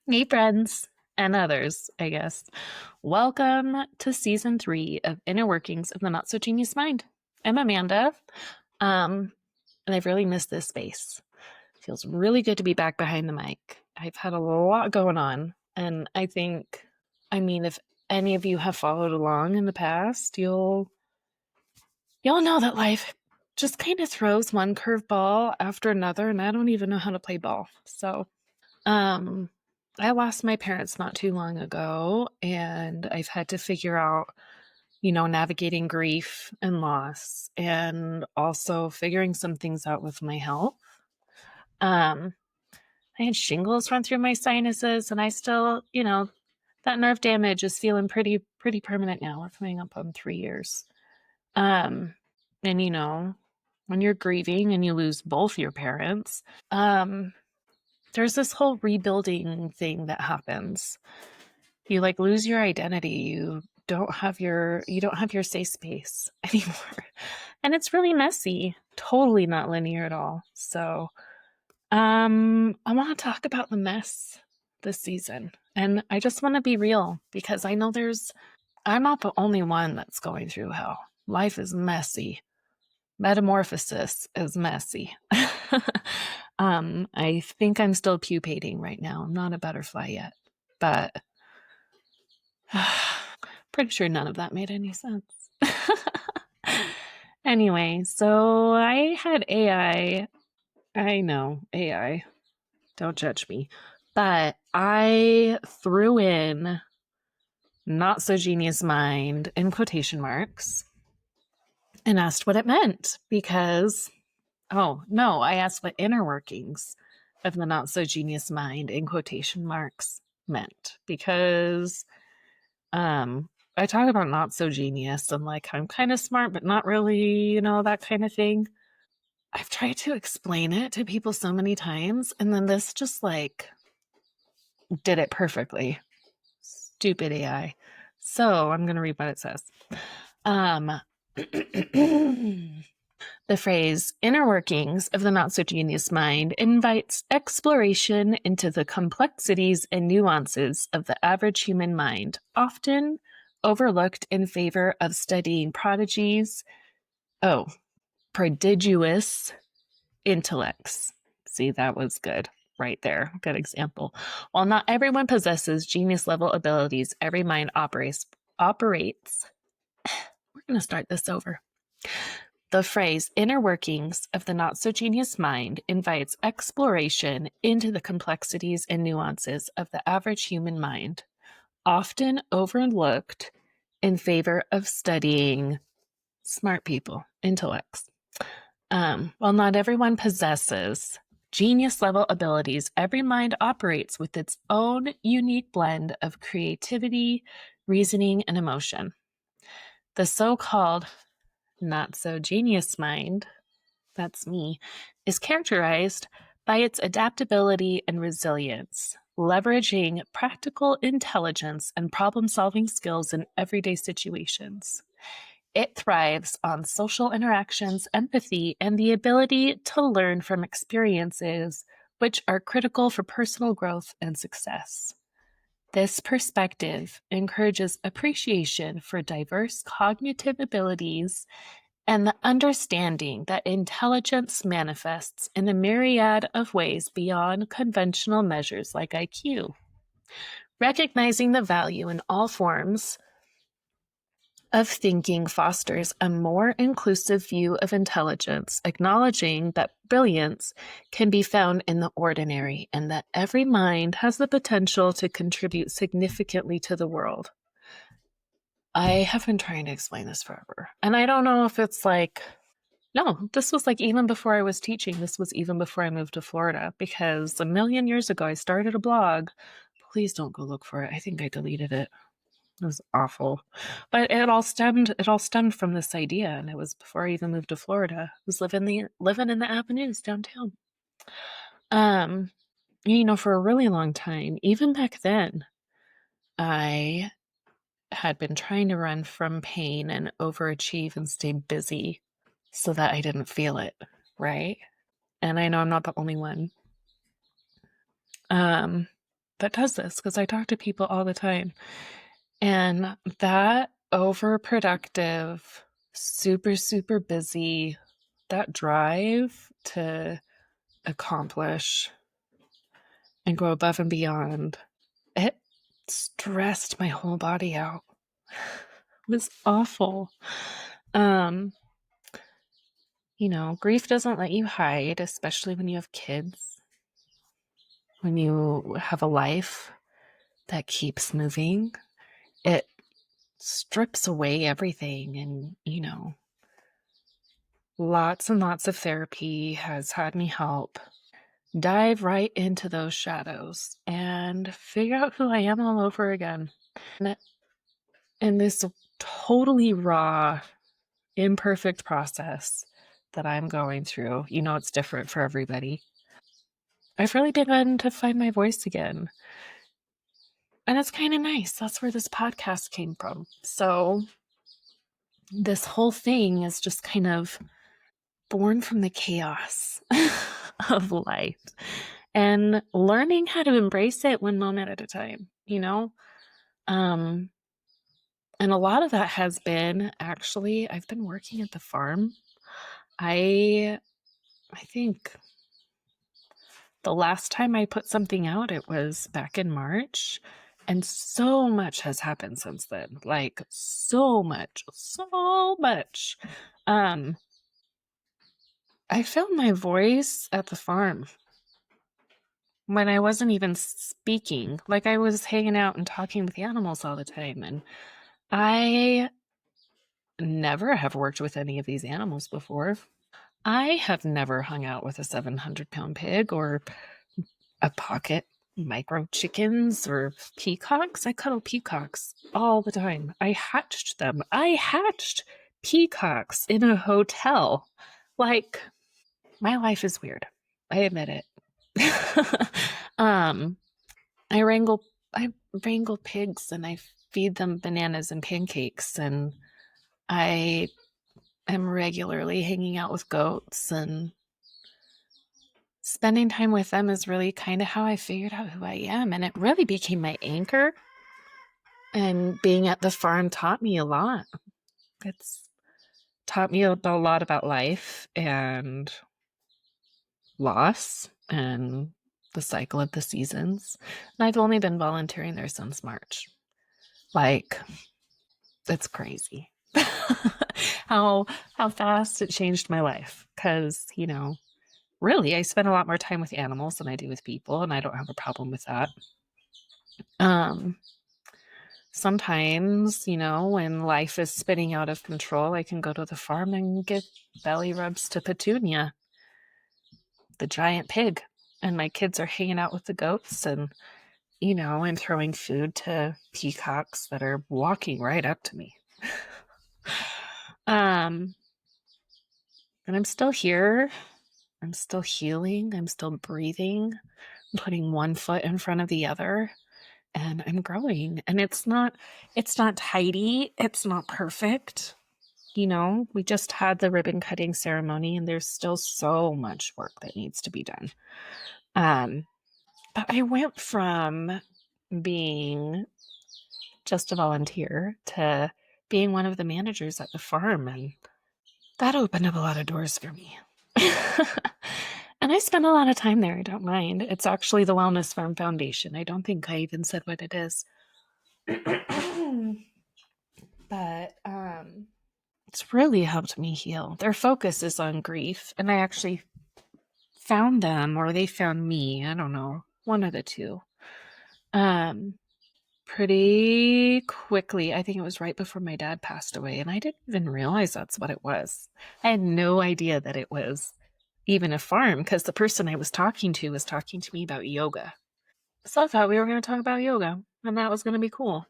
Hey, friends and others, I guess. Welcome to season 3 of Inner Workings of the Not So Genius Mind. I'm Amanda, and I've really missed this space. It feels really good to be back behind the mic. I've had a lot going on, and if any of you have followed along in the past, you'll know that life just kind of throws one curveball after another, and I don't even know how to play ball. So, I lost my parents not too long ago, and I've had to figure out, navigating grief and loss, and also figuring some things out with my health. I had shingles run through my sinuses, and I still, that nerve damage is feeling pretty permanent now. We're coming up on 3 years. And when you're grieving and you lose both your parents, there's this whole rebuilding thing that happens. You lose your identity. You don't have your safe space anymore. And it's really messy. Totally not linear at all. So, I want to talk about the mess this season. And I just want to be real because I know I'm not the only one that's going through hell. Life is messy. Metamorphosis is messy. I think I'm still pupating right now. I'm not a butterfly yet, but pretty sure none of that made any sense. Anyway, so I had AI. I know, AI. Don't judge me. But I threw in not so genius mind in quotation marks and asked what it meant because, I asked what inner workings of the not so genius mind in quotation marks meant because I talk about not so genius and I'm kind of smart, but not really, that kind of thing. I've tried to explain it to people so many times, and then this just did it perfectly. Stupid AI. So I'm going to read what it says. The phrase inner workings of the not so genius mind invites exploration into the complexities and nuances of the average human mind, often overlooked in favor of studying prodigious intellects. See, that was good right there. Good example. While not everyone possesses genius level abilities, every mind operates. We're going to start this over. The phrase inner workings of the not so genius mind invites exploration into the complexities and nuances of the average human mind, often overlooked in favor of studying smart people, intellects. While not everyone possesses genius level abilities, every mind operates with its own unique blend of creativity, reasoning, and emotion. The so-called not so genius mind, that's me, is characterized by its adaptability and resilience, leveraging practical intelligence and problem-solving skills in everyday situations. It thrives on social interactions, empathy, and the ability to learn from experiences which are critical for personal growth and success. This perspective encourages appreciation for diverse cognitive abilities and the understanding that intelligence manifests in a myriad of ways beyond conventional measures like IQ. Recognizing the value in all forms of thinking fosters a more inclusive view of intelligence, acknowledging that brilliance can be found in the ordinary and that every mind has the potential to contribute significantly to the world. I have been trying to explain this forever, and I don't know if it's no, this was even before I was teaching. This was even before I moved to Florida, because a million years ago I started a blog. Please don't go look for it. I think I deleted it. It was awful. But it all stemmed from this idea, and it was before I even moved to Florida. I was living in the avenues downtown. For a really long time, even back then, I had been trying to run from pain and overachieve and stay busy so that I didn't feel it, right? And I know I'm not the only one. that does this because I talk to people all the time. And that overproductive, super, super busy, that drive to accomplish and go above and beyond, it stressed my whole body out. It was awful. Grief doesn't let you hide, especially when you have kids, when you have a life that keeps moving. It strips away everything. And, lots and lots of therapy has had me help dive right into those shadows and figure out who I am all over again. And in this totally raw, imperfect process that I'm going through, it's different for everybody. I've really begun to find my voice again. And it's kind of nice. That's where this podcast came from. So this whole thing is just kind of born from the chaos of life and learning how to embrace it one moment at a time, and a lot of that has been, actually, I've been working at the farm. I think the last time I put something out, it was back in March. And so much has happened since then. Like, so much. I found my voice at the farm when I wasn't even speaking. Like, I was hanging out and talking with the animals all the time. And I never have worked with any of these animals before. I have never hung out with a 700-pound pig or a pocket micro chickens or peacocks. I cuddle peacocks all the time. I hatched them. I hatched peacocks in a hotel. Like, my life is weird. I admit it. I wrangle pigs and I feed them bananas and pancakes, and I am regularly hanging out with goats, and spending time with them is really kind of how I figured out who I am. And it really became my anchor. And being at the farm taught me a lot. It's taught me a lot about life and loss and the cycle of the seasons. And I've only been volunteering there since March. Like, it's crazy how fast it changed my life. Because, really, I spend a lot more time with animals than I do with people, and I don't have a problem with that. Sometimes, when life is spinning out of control, I can go to the farm and give belly rubs to Petunia, the giant pig, and my kids are hanging out with the goats, and, I'm throwing food to peacocks that are walking right up to me. And I'm still here. I'm still healing. I'm still breathing. I'm putting one foot in front of the other. And I'm growing. And it's not tidy. It's not perfect. We just had the ribbon cutting ceremony, and there's still so much work that needs to be done. But I went from being just a volunteer to being one of the managers at the farm, and that opened up a lot of doors for me. And I spend a lot of time there. I don't mind. It's actually the Wellness Farm Foundation. I don't think I even said what it is. But it's really helped me heal. Their focus is on grief, and I actually found them, or they found me. I don't know. One of the two. Pretty quickly. I think it was right before my dad passed away, and I didn't even realize that's what it was. I had no idea that it was even a farm, because the person I was talking to was talking to me about yoga. So I thought we were going to talk about yoga, and that was going to be cool.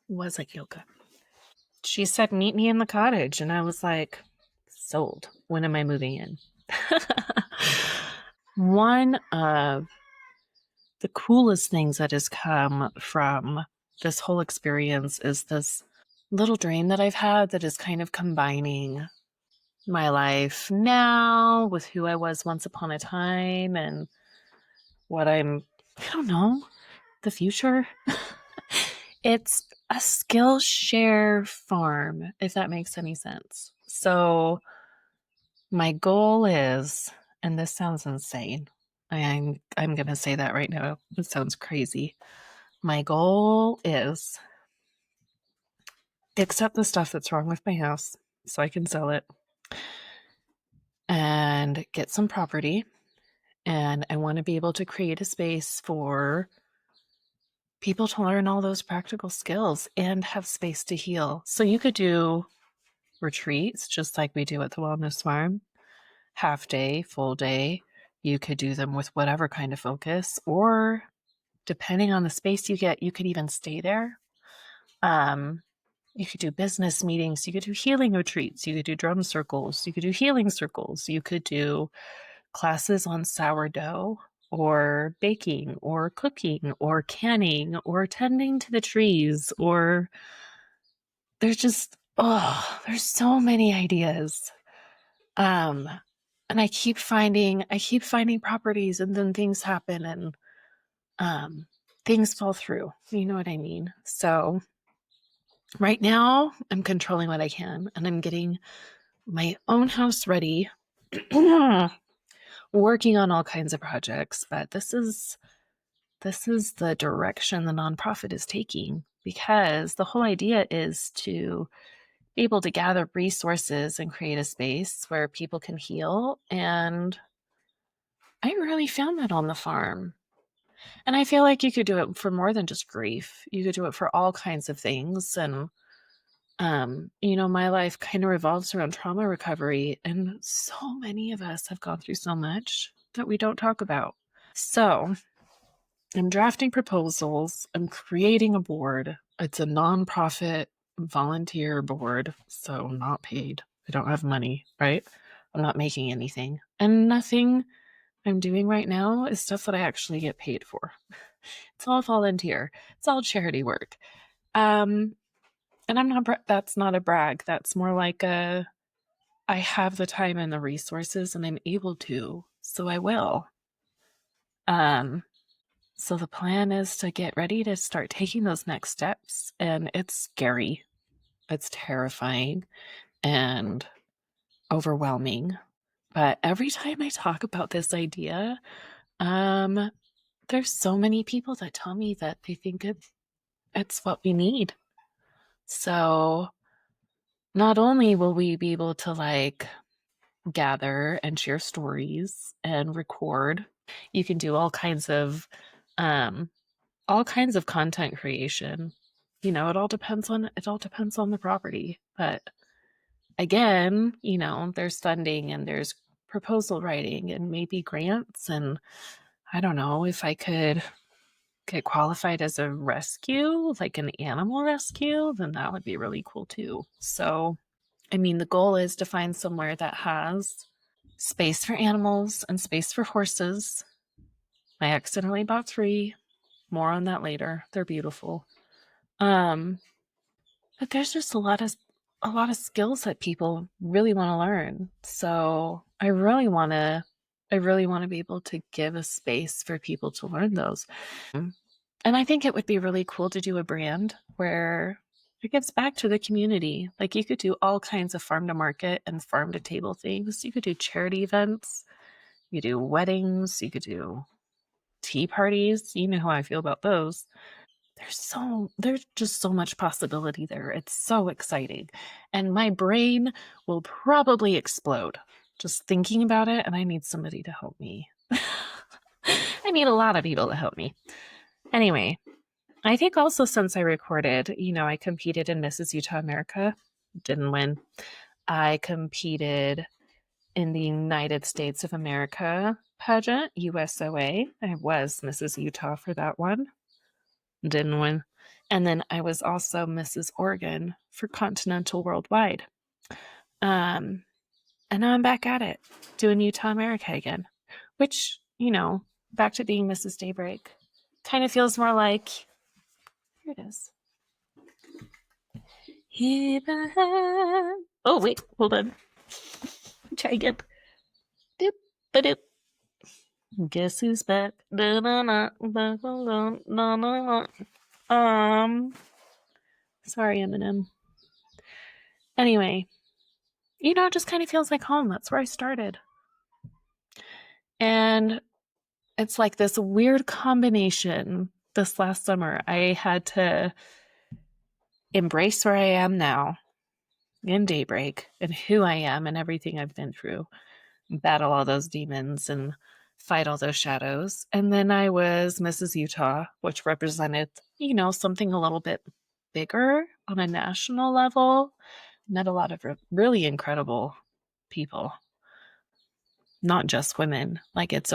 It wasn't yoga. She said, meet me in the cottage. And I was like, sold. When am I moving in? One of the coolest things that has come from this whole experience is this little dream that I've had that is kind of combining my life now with who I was once upon a time and what I don't know. the future. It's a Skillshare farm, if that makes any sense. So my goal is, and this sounds insane. I'm going to say that right now. It sounds crazy. My goal is accept the stuff that's wrong with my house so I can sell it and get some property. And I want to be able to create a space for people to learn all those practical skills and have space to heal. So you could do retreats just like we do at the Wellness Farm, half day, full day. You could do them with whatever kind of focus, or depending on the space you get, you could even stay there. You could do business meetings, you could do healing retreats, you could do drum circles, you could do healing circles, you could do classes on sourdough or baking or cooking or canning or tending to the trees, or there's so many ideas. And I keep finding properties, and then things happen, and things fall through. You know what I mean? So right now I'm controlling what I can, and I'm getting my own house ready, working on all kinds of projects, but this is the direction the nonprofit is taking, because the whole idea is to be able to gather resources and create a space where people can heal. And I really found that on the farm. And I feel like you could do it for more than just grief. You could do it for all kinds of things. And, my life kind of revolves around trauma recovery. And so many of us have gone through so much that we don't talk about. So I'm drafting proposals. I'm creating a board. It's a nonprofit volunteer board, so not paid. I don't have money, right? I'm not making anything. And nothing I'm doing right now is stuff that I actually get paid for. It's all volunteer. It's all charity work. And that's not a brag. That's more like I have the time and the resources, and I'm able to, so I will. So the plan is to get ready to start taking those next steps, and it's scary. It's terrifying and overwhelming. But every time I talk about this idea, there's so many people that tell me that they think it's what we need. So not only will we be able to gather and share stories and record, you can do all kinds of content creation. It all depends on the property. But again, there's funding and there's proposal writing and maybe grants, and I don't know if I could get qualified as a rescue, like an animal rescue, then that would be really cool too. So, the goal is to find somewhere that has space for animals and space for horses. I accidentally bought 3. More on that later. They're beautiful. But there's just a lot of skills that people really want to learn. So I really want to be able to give a space for people to learn those. And I think it would be really cool to do a brand where it gives back to the community. Like, you could do all kinds of farm to market and farm to table things. You could do charity events. You could do weddings. You could do tea parties. You know how I feel about those. There's just so much possibility there. It's so exciting. And my brain will probably explode just thinking about it, and I need somebody to help me. I need a lot of people to help me. Anyway, I think also since I recorded, I competed in Mrs. Utah America. Didn't win. I competed in the United States of America pageant, USOA. I was Mrs. Utah for that one. Didn't win. And then I was also Mrs. Oregon for Continental Worldwide. And now I'm back at it, doing Utah America again, which, back to being Mrs. Daybreak, kind of feels more like, here it is. Oh, wait, hold on. Try again. Doop, ba-doop. Guess who's back? Sorry, Eminem. Anyway, it just kind of feels like home. That's where I started. And it's like this weird combination. This last summer, I had to embrace where I am now in Daybreak and who I am and everything I've been through, battle all those demons and fight all those shadows. And then I was Mrs. Utah, which represented, something a little bit bigger on a national level. Met a lot of really incredible people, not just women. Like it's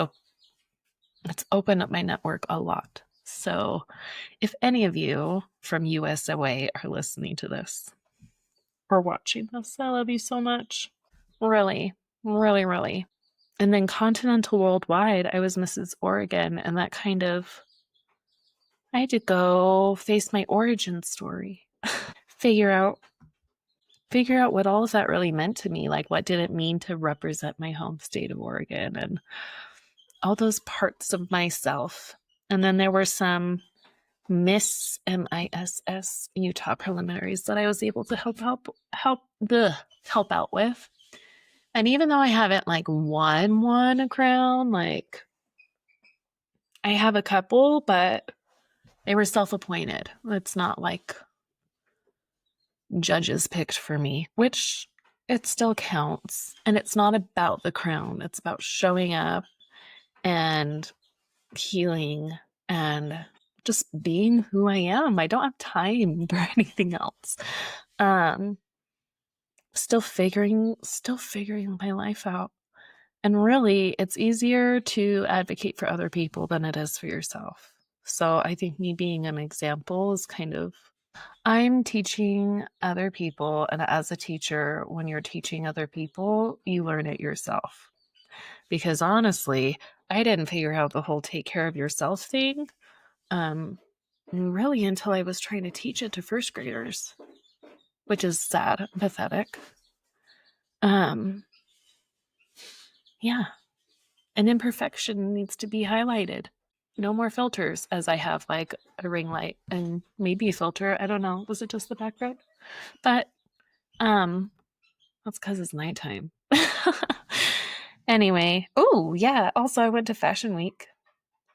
opened up my network a lot. So if any of you from USOA are listening to this or watching this, I love you so much. Really, really, really. And then Continental Worldwide, I was Mrs. Oregon, and that I had to go face my origin story, figure out what all of that really meant to me. Like, what did it mean to represent my home state of Oregon and all those parts of myself. And then there were some Miss MISS Utah preliminaries that I was able to help out with. And even though I haven't won a crown, I have a couple, but they were self-appointed. It's not like judges picked for me, which it still counts. And it's not about the crown. It's about showing up and healing and just being who I am. I don't have time for anything else. Still figuring my life out. And really, it's easier to advocate for other people than it is for yourself. So I think me being an example is I'm teaching other people. And as a teacher, when you're teaching other people, you learn it yourself. Because honestly, I didn't figure out the whole take care of yourself thing really until I was trying to teach it to first graders, which is sad, pathetic. Yeah. And imperfection needs to be highlighted. No more filters, as I have a ring light and maybe a filter. I don't know. Was it just the background? But that's because it's nighttime. Anyway. Oh, yeah. Also, I went to Fashion Week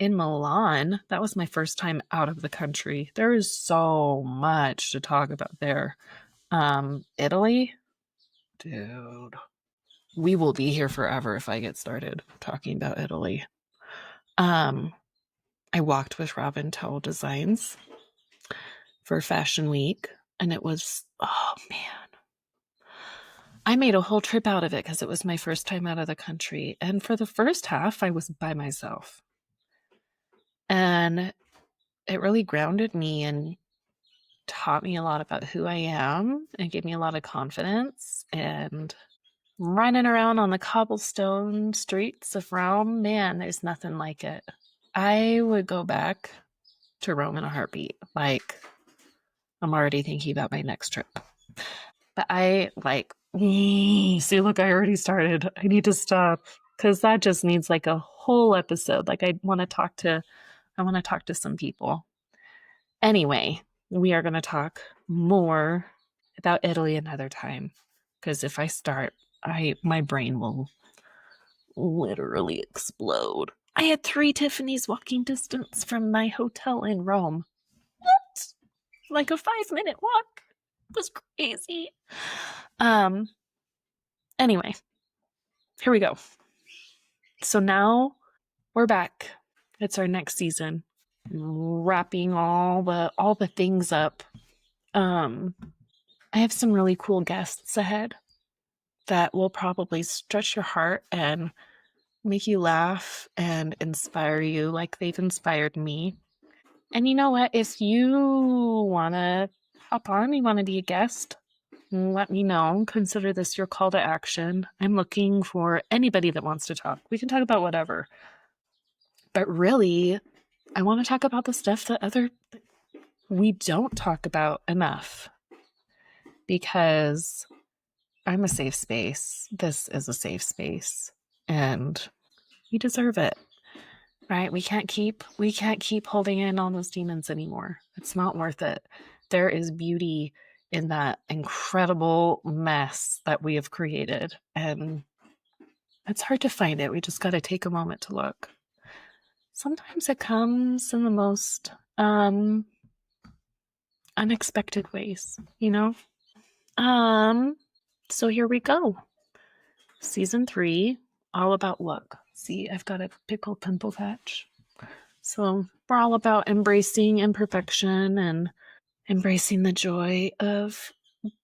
in Milan. That was my first time out of the country. There is so much to talk about there. Italy, dude, we will be here forever if I get started talking about Italy. I walked with Robin Towell Designs for Fashion Week, and it was, oh man, I made a whole trip out of it because it was my first time out of the country. And for the first half, I was by myself. And it really grounded me and taught me a lot about who I am and gave me a lot of confidence. And running around on the cobblestone streets of Rome, man, there's nothing like it. I would go back to Rome in a heartbeat. I'm already thinking about my next trip. But see, look, I already started. I need to stop because that just needs a whole episode. I want to talk to some people. Anyway, we are going to talk more about Italy another time because if I start, my brain will literally explode. I had 3 Tiffany's walking distance from my hotel in Rome. What? A 5-minute walk. It was crazy. Anyway, here we go. So now we're back. It's our next season. Wrapping all the things up. I have some really cool guests ahead that will probably stretch your heart and make you laugh and inspire you like they've inspired me. And you know what? If you want to hop on, you want to be a guest, let me know. Consider this your call to action. I'm looking for anybody that wants to talk. We can talk about whatever. But really, I want to talk about the stuff that we don't talk about enough. Because I'm a safe space. This is a safe space. And we deserve it. right? We can't keep holding in all those demons anymore. It's not worth it. There is beauty in that incredible mess that we have created, and it's hard to find it. We just got to take a moment to look. Sometimes it comes in the most unexpected ways, you know? So here we go. Season 3, all about look. See, I've got a pickled pimple patch. So we're all about embracing imperfection and embracing the joy of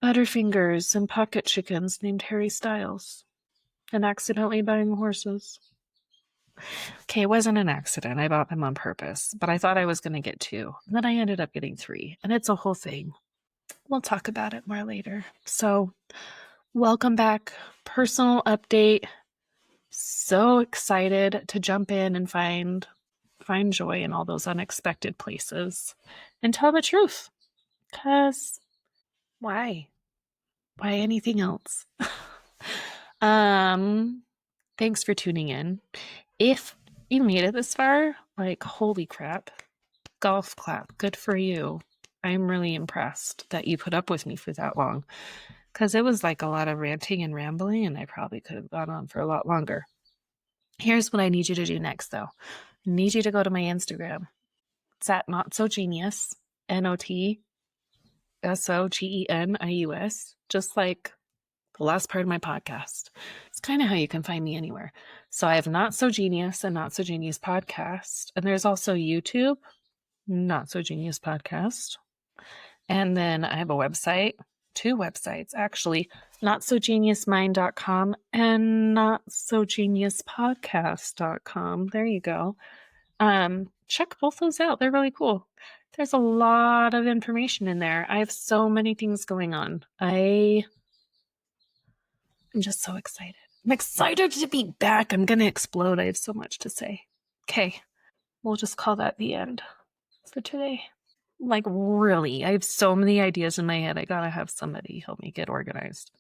Butterfingers and pocket chickens named Harry Styles and accidentally buying horses. Okay, it wasn't an accident. I bought them on purpose, but I thought I was going to get 2. And then I ended up getting 3, and it's a whole thing. We'll talk about it more later. So, welcome back. Personal update. So excited to jump in and find joy in all those unexpected places and tell the truth. Because why? Why anything else? Thanks for tuning in. If you made it this far, like, holy crap, golf clap, good for you. I'm really impressed that you put up with me for that long, because it was like a lot of ranting and rambling, and I probably could have gone on for a lot longer. Here's what I need you to do next, though. I need you to go to my Instagram. It's at NotSoGenius, NotSoGenius, just like the last part of my podcast. It's kind of how you can find me anywhere. So I have Not So Genius and Not So Genius podcast. And there's also YouTube, Not So Genius podcast. And then I have a website, 2 websites actually, notsogeniusmind.com and notsogeniuspodcast.com. There you go. Check both those out. They're really cool. There's a lot of information in there. I have so many things going on. I'm just so excited. I'm excited to be back. I'm going to explode. I have so much to say. Okay. We'll just call that the end for today. Like, really, I have so many ideas in my head. I gotta have somebody help me get organized.